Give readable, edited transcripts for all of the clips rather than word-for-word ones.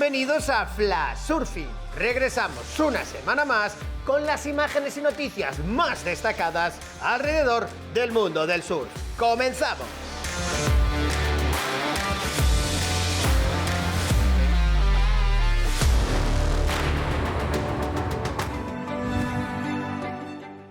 bienvenidos a Flash Surfing. Regresamos una semana más con las imágenes y noticias más destacadas alrededor del mundo del surf. ¡Comenzamos!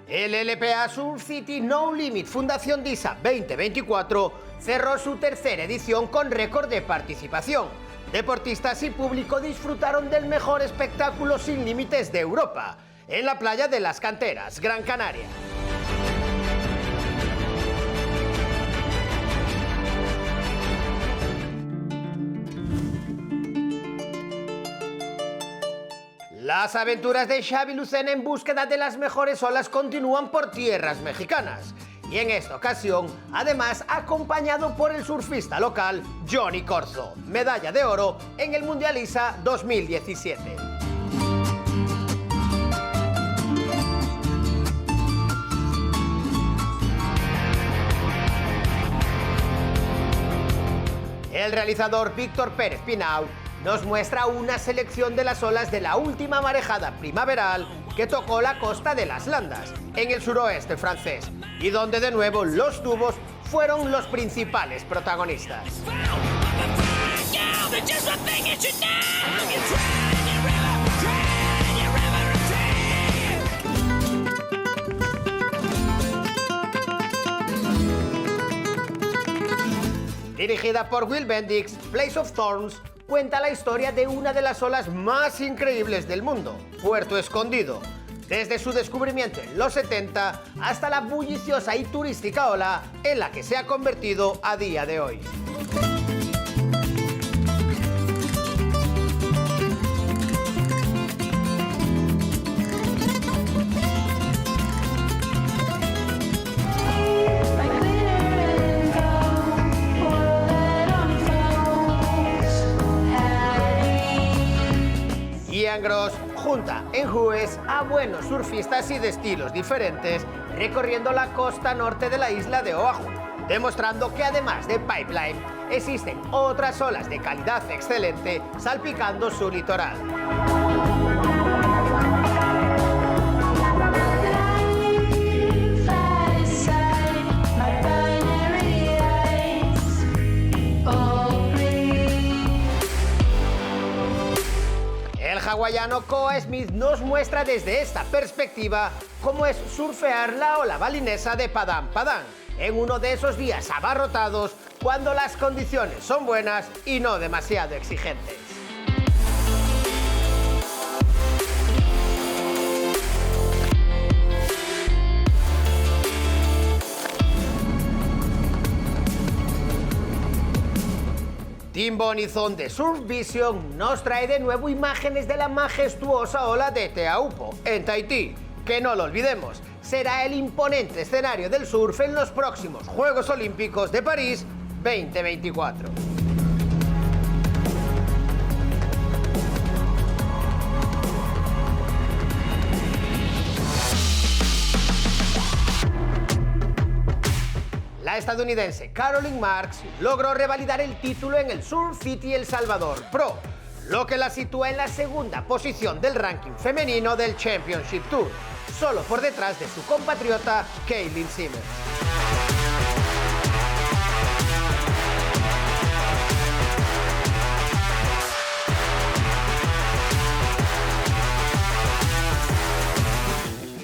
El LPA Surf City No Limit Fundación DISA 2024 cerró su tercera edición con récord de participación. Deportistas y público disfrutaron del mejor espectáculo sin límites de Europa, en la playa de Las Canteras, Gran Canaria. Las aventuras de Xavi Lucena en búsqueda de las mejores olas continúan por tierras mexicanas. Y en esta ocasión, además, acompañado por el surfista local Johnny Corzo, medalla de oro en el Mundial ISA 2017. El realizador Víctor Pérez Pinau nos muestra una selección de las olas de la última marejada primaveral que tocó la costa de las Landas, en el suroeste francés, y donde de nuevo los tubos fueron los principales protagonistas. Dirigida por Will Bendix, Place of Thorns cuenta la historia de una de las olas más increíbles del mundo, Puerto Escondido, desde su descubrimiento en los 70 hasta la bulliciosa y turística ola en la que se ha convertido a día de hoy. Ian Gross junta en Hughes a buenos surfistas y de estilos diferentes recorriendo la costa norte de la isla de Oahu, demostrando que además de Pipeline existen otras olas de calidad excelente salpicando su litoral. El hawaiano Koa Smith nos muestra desde esta perspectiva cómo es surfear la ola balinesa de Padang Padang en uno de esos días abarrotados cuando las condiciones son buenas y no demasiado exigentes. Tim Bonizón de Surf Vision nos trae de nuevo imágenes de la majestuosa ola de Teahupo, en Tahití, que no lo olvidemos, será el imponente escenario del surf en los próximos Juegos Olímpicos de París 2024. La estadounidense Caroline Marks logró revalidar el título en el Surf City El Salvador Pro, lo que la sitúa en la segunda posición del ranking femenino del Championship Tour, solo por detrás de su compatriota Kaylin Simmons.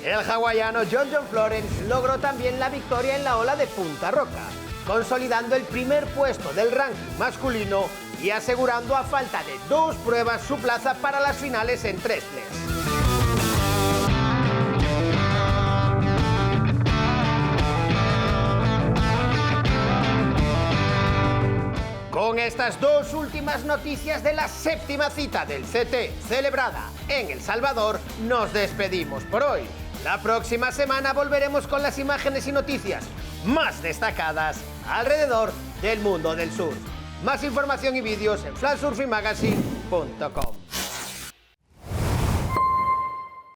El hawaiano John Florence logró también la victoria en la ola de Punta Roca, consolidando el primer puesto del ranking masculino y asegurando a falta de 2 pruebas su plaza para las finales en triples. Con estas dos últimas noticias de la séptima cita del CT celebrada en El Salvador, nos despedimos por hoy. La próxima semana volveremos con las imágenes y noticias más destacadas alrededor del mundo del surf. Más información y vídeos en flashsurfingmagazine.com.